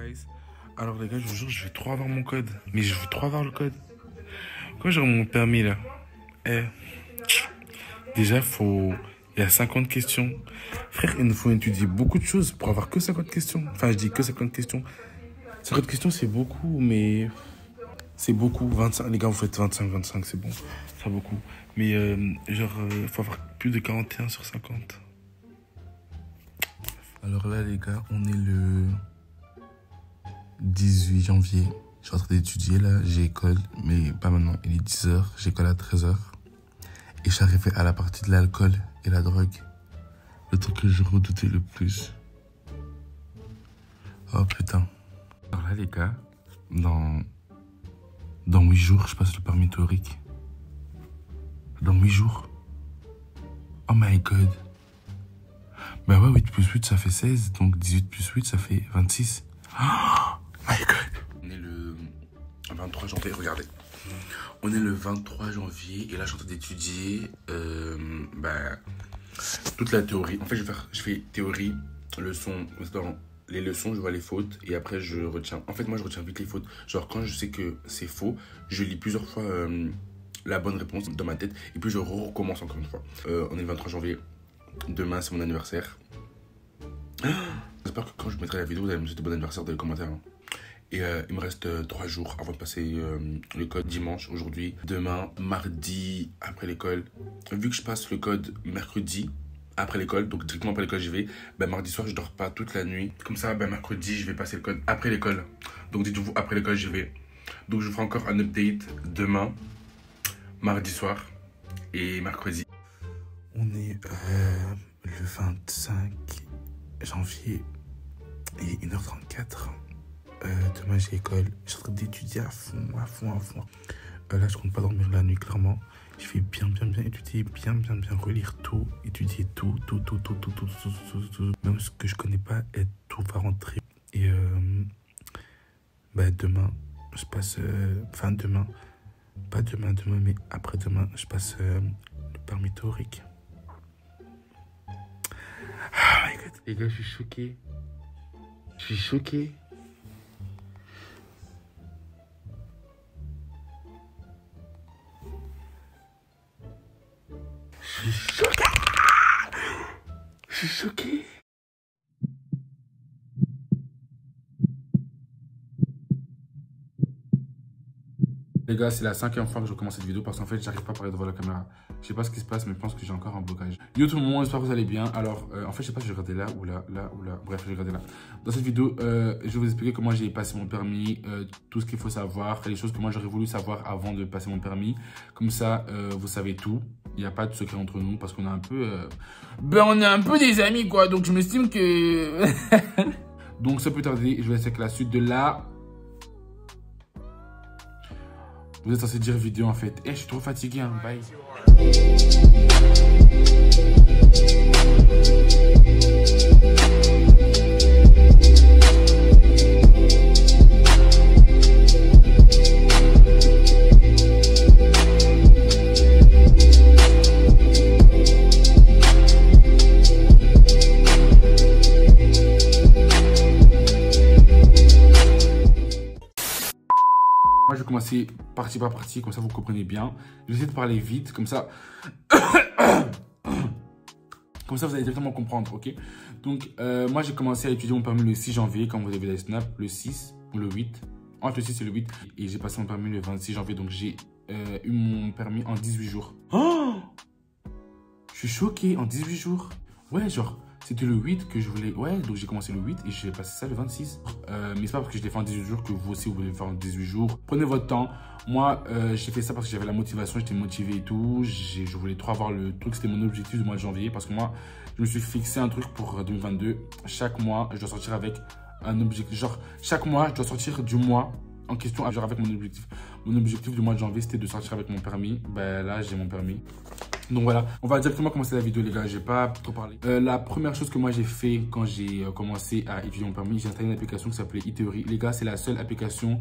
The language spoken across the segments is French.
guys. Alors les gars, je vous jure, je vais trop avoir mon code. Mais je veux trop avoir le code. Quand j'aurai mon permis là, déjà il y a 50 questions. Frère, il nous faut étudier beaucoup de choses pour avoir que 50 questions. Enfin, je dis que 50 questions. 50 questions, c'est beaucoup, mais... C'est beaucoup. 25, les gars, vous faites 25, c'est bon. C'est beaucoup. Mais il faut avoir plus de 41 sur 50. Alors là, les gars, on est le 18 janvier. Je suis en train d'étudier, là. J'ai école, mais pas maintenant. Il est 10h. J'ai école à 13h. Et je suis arrivé à la partie de l'alcool et la drogue. Le truc que je redoutais le plus. Oh, putain. Alors là, les gars, dans 8 jours, je passe le permis théorique. Dans 8 jours. Oh my god. Bah ouais, 8 plus 8, ça fait 16. Donc 18 plus 8, ça fait 26. Oh my god. On est le 23 janvier, regardez. On est le 23 janvier et là, je suis en train d'étudier toute la théorie. En fait, je fais théorie, leçon, dans les leçons, je vois les fautes et après, je retiens. En fait, moi, je retiens vite les fautes. Genre, quand je sais que c'est faux, je lis plusieurs fois la bonne réponse dans ma tête et puis je recommence encore une fois. On est le 23 janvier. Demain, c'est mon anniversaire. J'espère que quand je mettrai la vidéo, vous allez me souhaiter bon anniversaire dans les commentaires. Hein. Et il me reste 3 jours avant de passer le code dimanche, aujourd'hui. Demain, mardi, après l'école. Vu que je passe le code mercredi, après l'école, donc directement après l'école, j'y vais. Mardi soir, je dors pas toute la nuit. Comme ça, mercredi, je vais passer le code après l'école. Donc dites-vous, après l'école, j'y vais. Donc je ferai encore un update demain, mardi soir et mercredi. On est le 25 janvier et 1h34. Demain j'ai école. Je suis en train d'étudier à fond. Là je compte pas dormir la nuit clairement. Je vais bien étudier, bien relire tout, étudier tout. Même ce que je connais pas, et tout va rentrer. Et demain, je passe, demain, pas demain, mais après-demain, je passe le permis théorique. Oh my god. Les gars, je suis choqué. Je suis choqué. Je suis choqué. Les gars, c'est la 5e fois que je commence cette vidéo parce qu'en fait, j'arrive pas à parler devant la caméra. Je sais pas ce qui se passe, mais je pense que j'ai encore un blocage. Yo tout le monde, j'espère que vous allez bien. Alors, en fait, je sais pas si je vais regarder là ou là. Bref, je vais regarder là. Dans cette vidéo, je vais vous expliquer comment j'ai passé mon permis, tout ce qu'il faut savoir, les choses que moi j'aurais voulu savoir avant de passer mon permis. Comme ça, vous savez tout. Il n'y a pas de secret entre nous parce qu'on est un peu... on est un peu des amis, quoi. Donc, je m'estime que... Donc, sans plus tarder, je vais laisser avec la suite de là. Vous êtes censé dire vidéo en fait. Je suis trop fatigué, hein. Bye. Moi, je vais commencer partie par partie, comme ça vous comprenez bien. Je vais essayer de parler vite, comme ça... Comme ça, vous allez directement comprendre, ok? Donc, moi, j'ai commencé à étudier mon permis le 6 janvier, comme vous avez vu dans les snaps, le 6 ou le 8. Entre le 6 et le 8. Et j'ai passé mon permis le 26 janvier, donc j'ai eu mon permis en 18 jours. Oh! Je suis choqué, en 18 jours. Ouais, genre... C'était le 8 que je voulais... Ouais, donc j'ai commencé le 8 et j'ai passé ça le 26. Mais c'est pas parce que je l'ai fait en 18 jours que vous aussi, vous voulez le faire en 18 jours. Prenez votre temps. Moi, j'ai fait ça parce que j'avais la motivation, j'étais motivé et tout. Je voulais trop avoir le truc. C'était mon objectif du mois de janvier parce que moi, je me suis fixé un truc pour 2022. Chaque mois, je dois sortir avec un objectif. Genre, chaque mois, je dois sortir du mois en question, genre avec mon objectif. Mon objectif du mois de janvier, c'était de sortir avec mon permis. Là, j'ai mon permis. Donc voilà, on va directement commencer la vidéo les gars, j'ai pas trop parlé. La première chose que moi j'ai fait quand j'ai commencé à étudier mon permis, j'ai installé une application qui s'appelait e-théorie. Les gars, c'est la seule application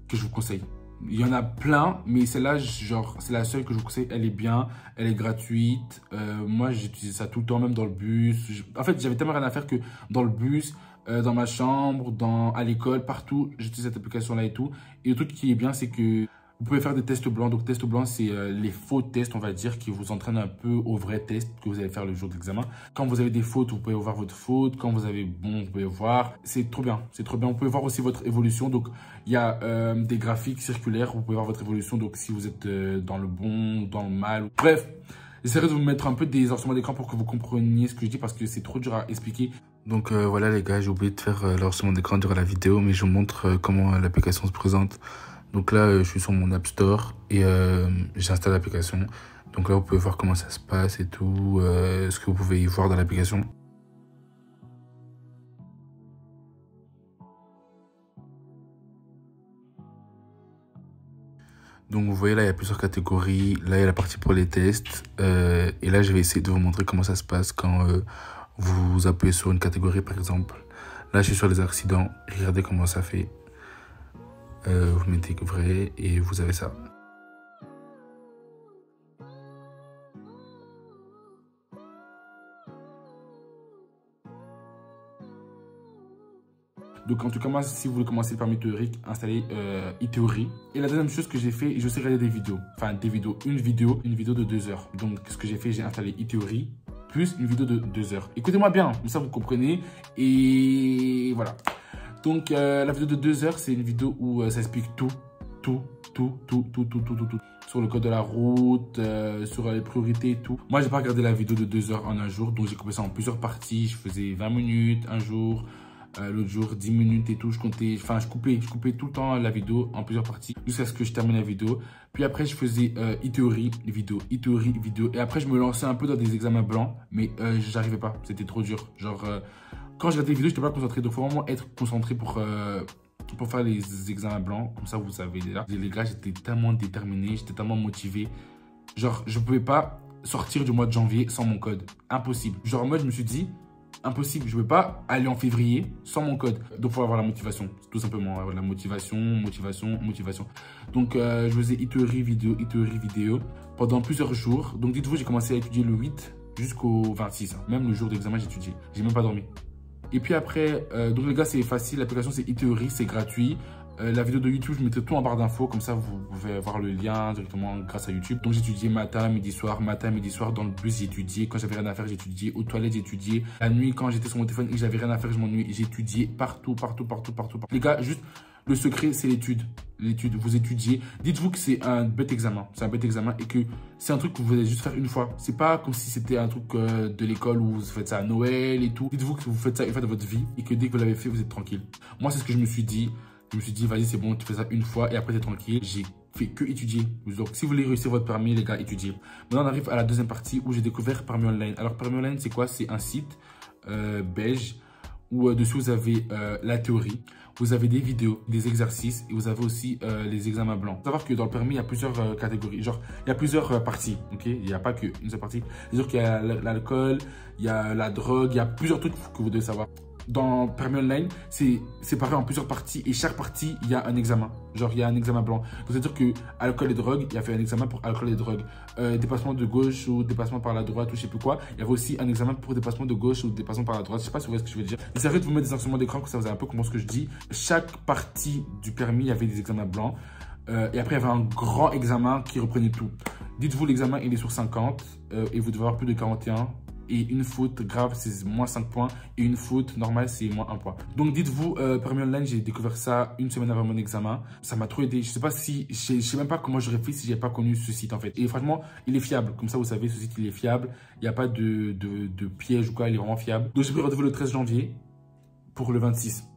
que je vous conseille. Il y en a plein, mais celle-là, genre, c'est la seule que je vous conseille. Elle est bien, elle est gratuite. Moi, j'utilisais ça tout le temps, même dans le bus. En fait, j'avais tellement rien à faire que dans le bus, dans ma chambre, à l'école, partout. J'utilise cette application-là et tout. Et le truc qui est bien, c'est que vous pouvez faire des tests blancs. Donc, tests blancs, c'est les faux tests, on va dire, qui vous entraînent un peu au vrai test que vous allez faire le jour de l'examen. Quand vous avez des fautes, vous pouvez voir votre faute. Quand vous avez bon, vous pouvez voir. C'est trop bien. C'est trop bien. Vous pouvez voir aussi votre évolution. Donc, il y a des graphiques circulaires. Vous pouvez voir votre évolution. Donc, si vous êtes dans le bon, dans le mal. Bref, j'essaierai de vous mettre un peu des enregistrements d'écran pour que vous compreniez ce que je dis parce que c'est trop dur à expliquer. Donc voilà les gars, j'ai oublié de faire l'enregistrement d'écran durant la vidéo, mais je vous montre comment l'application se présente. Donc là, je suis sur mon App Store et j'installe l'application. Donc là, vous pouvez voir comment ça se passe et tout, ce que vous pouvez y voir dans l'application. Donc vous voyez là, il y a plusieurs catégories. Là, il y a la partie pour les tests. Et là, je vais essayer de vous montrer comment ça se passe quand vous appuyez sur une catégorie, par exemple. Là, je suis sur les accidents. Regardez comment ça fait. Vous mettez vrai et vous avez ça. Donc, en tout cas, moi, si vous voulez commencer le permis théorique, installez e-théorie. Et la deuxième chose que j'ai fait, je sais regarder des vidéos. Enfin, des vidéos. Une vidéo de 2 heures. Donc, ce que j'ai fait, j'ai installé e-théorie plus une vidéo de 2 heures. Écoutez-moi bien, comme ça, vous comprenez. Et voilà. Donc, la vidéo de 2 heures, c'est une vidéo où ça explique tout. Sur le code de la route, sur les priorités et tout. Moi, j'ai pas regardé la vidéo de 2 heures en un jour. Donc, j'ai coupé ça en plusieurs parties. Je faisais 20 minutes un jour. L'autre jour 10 minutes et tout, je coupais tout le temps la vidéo en plusieurs parties jusqu'à ce que je termine la vidéo. Puis après je faisais e-théorie vidéo, et après je me lançais un peu dans des examens blancs, mais j'arrivais pas, c'était trop dur. Genre quand je regardais les vidéos, j'étais pas concentré, donc faut vraiment être concentré pour faire les examens blancs. Comme ça vous savez déjà. Les gars, j'étais tellement déterminé, j'étais tellement motivé. Genre je pouvais pas sortir du mois de janvier sans mon code, impossible. Genre moi je me suis dit impossible, je ne peux pas aller en février sans mon code. Donc, il faut avoir la motivation, tout simplement. La motivation. Donc, je faisais e-théorie vidéo pendant plusieurs jours. Donc, dites-vous, j'ai commencé à étudier le 8 jusqu'au 26. Même le jour d'examen, j'ai étudié. J'ai même pas dormi. Et puis après, donc les gars, c'est facile. L'application, c'est e-théorie, c'est gratuit. La vidéo de YouTube, je mettrai tout en barre d'infos. Comme ça, vous pouvez avoir le lien directement grâce à YouTube. Donc, j'étudiais matin, midi, soir. Dans le bus, j'étudiais. Quand j'avais rien à faire, j'étudiais. Aux toilettes, j'étudiais. La nuit, quand j'étais sur mon téléphone et que j'avais rien à faire, je m'ennuyais. J'étudiais partout. Les gars, juste, le secret, c'est l'étude. L'étude, vous étudiez. Dites-vous que c'est un bête examen. C'est un bête examen et que c'est un truc que vous allez juste faire une fois. C'est pas comme si c'était un truc de l'école où vous faites ça à Noël et tout. Dites-vous que vous faites ça une fois de votre vie et que dès que vous l'avez fait, vous êtes tranquille. Moi, c'est ce que je me suis dit. Je me suis dit, vas-y, c'est bon, tu fais ça une fois et après, tu es tranquille. J'ai fait que étudier. Donc, si vous voulez réussir votre permis, les gars, étudiez. Maintenant, on arrive à la deuxième partie où j'ai découvert Permis Online. Alors, Permis Online, c'est quoi? C'est un site belge où dessus, vous avez la théorie. Vous avez des vidéos, des exercices et vous avez aussi les examens blancs. Il faut savoir que dans le permis, il y a plusieurs catégories. Genre, il y a plusieurs parties, ok? Il n'y a pas qu'une seule partie. C'est-à-dire qu'il y a l'alcool, il y a la drogue, il y a plusieurs trucs que vous devez savoir. Dans Permis Online, c'est séparé en plusieurs parties et chaque partie, il y a un examen. Genre, il y a un examen blanc. Donc, c'est-à-dire que alcool et drogue, il y a fait un examen pour alcool et drogue. Dépassement de gauche ou dépassement par la droite ou je sais plus quoi. Il y avait aussi un examen pour dépassement de gauche ou dépassement par la droite. Je sais pas si vous voyez ce que je veux dire. J'essaierai de vous mettre des instruments d'écran que ça vous a un peu comment ce que je dis. Chaque partie du permis, il y avait des examens blancs. Et après, il y avait un grand examen qui reprenait tout. Dites-vous, l'examen, il est sur 50 et vous devez avoir plus de 41. Et une faute grave, c'est moins 5 points. Et une faute normale, c'est moins 1 point. Donc, dites-vous, Permis Online, j'ai découvert ça une semaine avant mon examen. Ça m'a trop aidé. Je sais même pas comment j'aurais fait si j'avais pas connu ce site, en fait. Et franchement, il est fiable. Comme ça, vous savez, ce site, il est fiable. Il n'y a pas de piège ou quoi. Il est vraiment fiable. Donc, j'ai pris rendez-vous le 13 janvier pour le 26.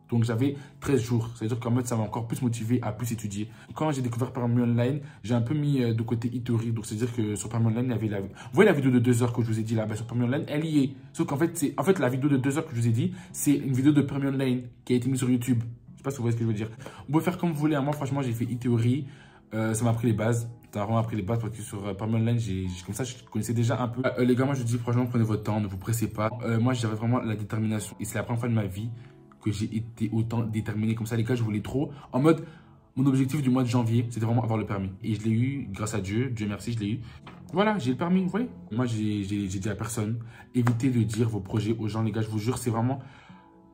Donc, j'avais 13 jours. C'est-à-dire qu'en mode, ça m'a encore plus motivé à plus étudier. Quand j'ai découvert Permis Online, j'ai un peu mis de côté e-théorie. Donc, c'est-à-dire que sur Permis Online, il y avait Vous voyez la vidéo de 2 heures que je vous ai dit là, sur Permis Online, elle y est. Sauf qu'en fait, la vidéo de 2 heures que je vous ai dit, c'est une vidéo de Permis Online qui a été mise sur YouTube. Je sais pas si vous voyez ce que je veux dire. Vous pouvez faire comme vous voulez. Moi, franchement, j'ai fait e-théorie. Ça m'a appris les bases. Ça m'a vraiment appris les bases parce que sur Permis Online, comme ça, je connaissais déjà un peu. Les gars, moi, je dis franchement, prenez votre temps, ne vous pressez pas. Moi, j'avais vraiment la détermination. Et c'est la première fois de ma vie que j'ai été autant déterminé comme ça. Les gars, je voulais trop. En mode, mon objectif du mois de janvier, c'était vraiment avoir le permis. Et je l'ai eu grâce à Dieu. Dieu merci, je l'ai eu. Voilà, j'ai le permis, vous voyez. Moi, j'ai dit à personne, évitez de dire vos projets aux gens, les gars. Je vous jure, c'est vraiment...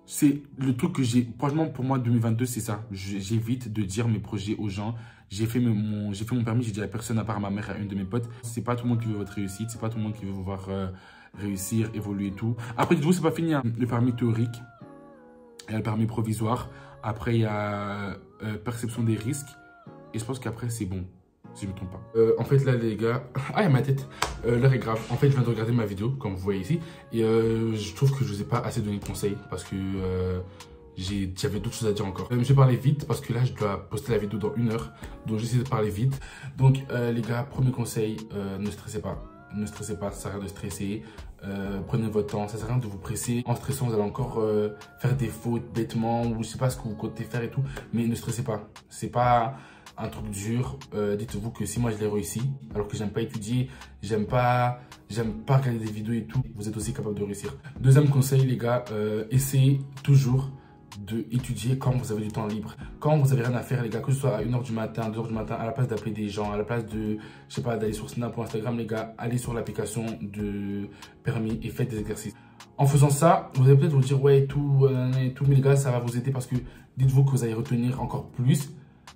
c'est le truc que j'ai, franchement, pour moi, 2022, c'est ça. J'évite de dire mes projets aux gens. J'ai fait mon permis, j'ai dit à personne à part ma mère et à une de mes potes. C'est pas tout le monde qui veut votre réussite, c'est pas tout le monde qui veut vous voir réussir, évoluer et tout. Après, dites-vous, c'est pas fini, hein. Le permis théorique, il y a le permis provisoire. Après, il y a perception des risques. Et je pense qu'après, c'est bon, si je me trompe pas. En fait, là, les gars... Ah, il y a ma tête. L'heure est grave. En fait, je viens de regarder ma vidéo, comme vous voyez ici. Et je trouve que je vous ai pas assez donné de conseils. Parce que j'avais d'autres choses à dire encore. Je vais parler vite, parce que là, je dois poster la vidéo dans 1 heure. Donc, j'essaie de parler vite. Donc, les gars, premier conseil, ne stressez pas. Ne stressez pas, ça sert à rien de stresser. Prenez votre temps, ça sert à rien de vous presser. En stressant, vous allez encore faire des fautes bêtement, ou je sais pas ce que vous comptez faire et tout. Mais ne stressez pas. C'est pas un truc dur. Dites-vous que si moi je l'ai réussi, alors que j'aime pas étudier, j'aime pas regarder des vidéos et tout, vous êtes aussi capable de réussir. Deuxième conseil, les gars, essayez toujours d'étudier quand vous avez du temps libre. Quand vous avez rien à faire, les gars, que ce soit à 1h du matin, 2h du matin, à la place d'appeler des gens, à la place de, je sais pas, d'aller sur Snap ou Instagram, les gars, allez sur l'application de permis et faites des exercices. En faisant ça, vous allez peut-être vous dire, ouais, tout, mais les gars, ça va vous aider parce que dites-vous que vous allez retenir encore plus.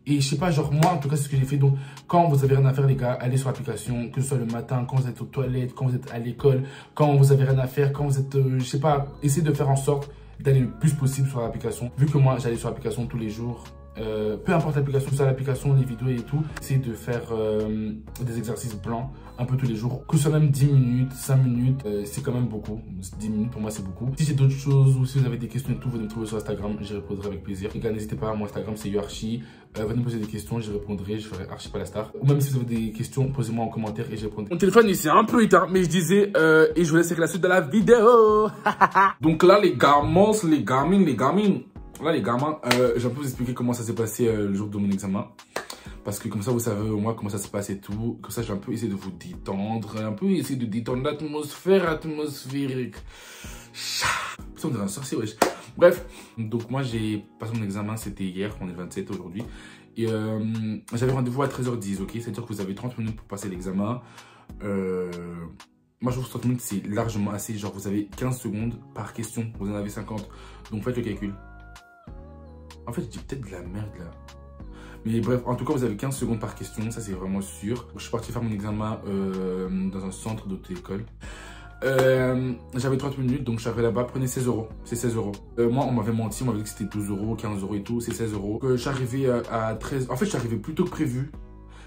Et je sais pas, genre moi, en tout cas, c'est ce que j'ai fait. Donc, quand vous avez rien à faire, les gars, allez sur l'application, que ce soit le matin, quand vous êtes aux toilettes, quand vous êtes à l'école, quand vous avez rien à faire, quand vous êtes, je sais pas, essayez de faire en sorte d'aller le plus possible sur l'application. Vu que moi, j'allais sur l'application tous les jours, peu importe l'application, sur l'application, les vidéos et tout, essayez de faire des exercices blancs un peu tous les jours. Que ce soit même 10 minutes, 5 minutes, c'est quand même beaucoup. 10 minutes, pour moi, c'est beaucoup. Si j'ai d'autres choses ou si vous avez des questions et tout, venez me trouver sur Instagram, j'y répondrai avec plaisir. Les gars, n'hésitez pas, mon Instagram, c'est YouArchi. Venez me poser des questions, j'y répondrai, je ferai Archi pas la star. Ou même si vous avez des questions, posez-moi en commentaire et j'y répondrai. Mon téléphone, il s'est un peu éteint, mais je disais, et je vous laisse avec la suite de la vidéo. Donc là, les gamins, les gamines. Là, les gamins, j'ai un peu vous expliquer comment ça s'est passé le jour de mon examen. Parce que comme ça, vous savez au moins comment ça se passe et tout. Comme ça, j'ai un peu essayé de vous détendre. Un peu essayé de détendre l'atmosphère atmosphérique. Putain, on dirait un sorcier, wesh. Bref, donc moi, j'ai passé mon examen. C'était hier, on est le 27 aujourd'hui. Et j'avais rendez-vous à 13h10, ok? C'est-à-dire que vous avez 30 minutes pour passer l'examen. Moi, je trouve que 30 minutes, c'est largement assez. Genre, vous avez 15 secondes par question. Vous en avez 50. Donc, faites le calcul. En fait, je dis peut-être de la merde, là. Mais bref, en tout cas, vous avez 15 secondes par question. Ça, c'est vraiment sûr. Je suis parti faire mon examen dans un centre d'auto-école. J'avais 30 minutes, donc je suis arrivé là-bas. Prenez 16 €. C'est 16 €. Moi, on m'avait menti. On m'avait dit que c'était 12 €, 15 € et tout. C'est 16 €. Je suis arrivé à 13. En fait, je suis arrivé plus tôt que prévu.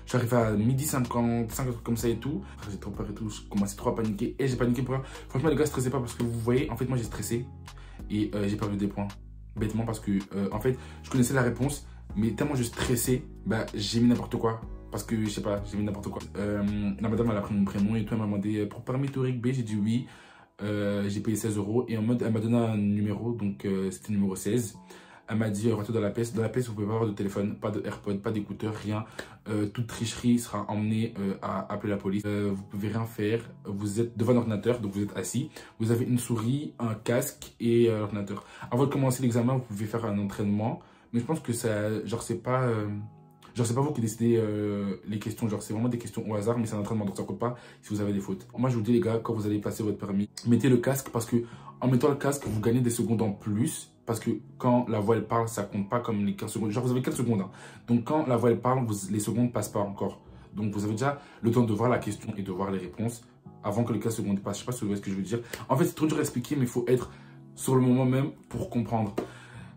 Je suis arrivé à 12h55, un truc comme ça et tout. J'ai trop peur et tout. Je commençais trop à paniquer. Et j'ai paniqué pour rien. Franchement, les gars, stressez pas parce que vous voyez, en fait, moi, j'ai stressé. Et j'ai perdu des points. Bêtement parce que, en fait, je connaissais la réponse. Mais tellement je stressais, bah, j'ai mis n'importe quoi. Parce que, je sais pas, j'ai mis n'importe quoi. La madame, elle a pris mon prénom et tout. Elle m'a demandé pour permis théorique B. J'ai dit oui. J'ai payé 16 €. Et en mode, elle m'a donné un numéro. Donc, c'était le numéro 16. Elle m'a dit, retour dans la pièce. Dans la pièce, vous pouvez pas avoir de téléphone, pas de AirPod, pas d'écouteurs, rien. Toute tricherie sera emmenée à appeler la police. Vous pouvez rien faire. Vous êtes devant un ordinateur, donc vous êtes assis. Vous avez une souris, un casque et l'ordinateur. Avant de commencer l'examen, vous pouvez faire un entraînement. Mais je pense que ça, genre, c'est pas vous qui décidez les questions. Genre, c'est vraiment des questions au hasard, mais c'est un entraînement, donc ça compte pas si vous avez des fautes. Moi, je vous dis, les gars, quand vous allez passer votre permis, mettez le casque parce que en mettant le casque, vous gagnez des secondes en plus. Parce que quand la voix, elle parle, ça compte pas comme les 15 secondes. Genre, vous avez 15 secondes. Hein. Donc, quand la voix, elle parle, les secondes passent pas encore. Donc, vous avez déjà le temps de voir la question et de voir les réponses avant que les 15 secondes passent. Je sais pas si vous voyez ce que je veux dire. En fait, c'est trop dur à expliquer, mais il faut être sur le moment même pour comprendre.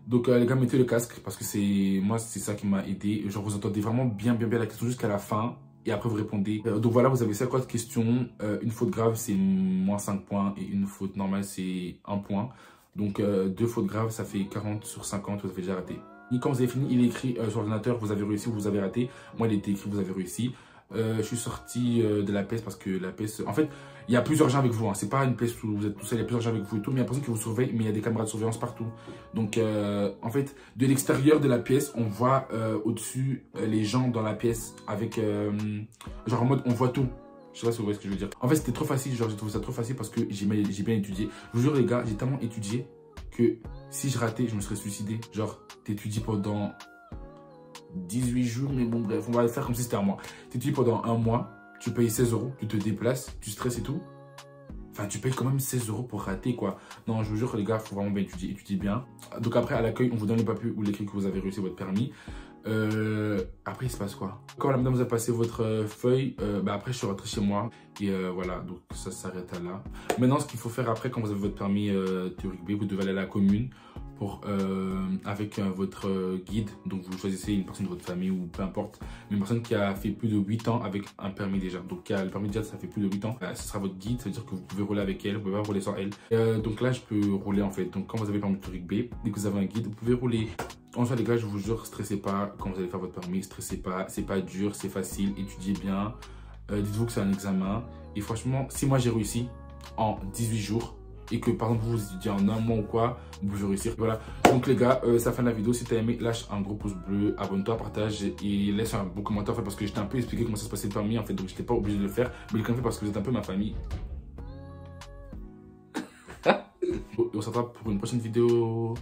Donc, les gars, mettez le casque parce que moi, c'est ça qui m'a aidé. Genre, vous entendez vraiment bien la question jusqu'à la fin. Et après, vous répondez. Donc, voilà, vous avez 50 questions. Une faute grave, c'est moins 5 points. Et une faute normale, c'est 1 point. Donc, 2 fautes graves, ça fait 40 sur 50, vous avez déjà raté. Et quand vous avez fini, il est écrit sur l'ordinateur, vous avez réussi ou vous avez raté. Moi, il était écrit, vous avez réussi. Je suis sorti de la pièce parce que la pièce... En fait, il y a plusieurs gens avec vous. Hein. C'est pas une pièce où vous êtes tout seul, il y a plusieurs gens avec vous et tout. Mais il y a personne qui vous surveille, mais il y a des caméras de surveillance partout. Donc, en fait, de l'extérieur de la pièce, on voit au-dessus les gens dans la pièce avec... genre en mode, on voit tout. Je sais pas si vous voyez ce que je veux dire. En fait, c'était trop facile. Genre, j'ai trouvé ça trop facile parce que j'ai bien étudié. Je vous jure, les gars, j'ai tellement étudié que si je ratais, je me serais suicidé. Genre, t'étudies pendant 18 jours, mais bon, bref, on va le faire comme si c'était un mois. T'étudies pendant un mois, tu payes 16 €, tu te déplaces, tu stresses et tout. Enfin, tu payes quand même 16 € pour rater, quoi. Non, je vous jure, les gars, il faut vraiment bien étudier bien. Donc après, à l'accueil, on vous donne le papier où l'écrit que vous avez réussi votre permis. Après, il se passe quoi? Quand la madame vous a passé votre feuille, après, je suis rentré chez moi. Et voilà, donc ça s'arrête à là. Maintenant, ce qu'il faut faire après, quand vous avez votre permis théorique B, vous devez aller à la commune pour, avec votre guide. Donc, vous choisissez une personne de votre famille ou peu importe. Une personne qui a fait plus de 8 ans avec un permis déjà. Donc, qui a le permis déjà, ça fait plus de 8 ans. Ce sera votre guide, ça veut dire que vous pouvez rouler avec elle, vous pouvez pas rouler sans elle. Donc là, je peux rouler en fait. Donc, quand vous avez le permis théorique B, dès que vous avez un guide, vous pouvez rouler. En soi, les gars, je vous jure, stressez pas quand vous allez faire votre permis. Stressez pas, c'est pas dur, c'est facile. Étudiez bien. Dites-vous que c'est un examen. Et franchement, si moi j'ai réussi en 18 jours et que par exemple vous étudiez en un mois ou quoi, vous pouvez réussir. Voilà. Donc les gars, ça fin de la vidéo. Si t'as aimé, lâche un gros pouce bleu, abonne-toi, partage et laisse un beau commentaire en fait, parce que je t'ai un peu expliqué comment ça se passait le permis en fait, donc j'étais pas obligé de le faire, mais je l'ai quand même fait parce que vous êtes un peu ma famille. On se retrouve pour une prochaine vidéo.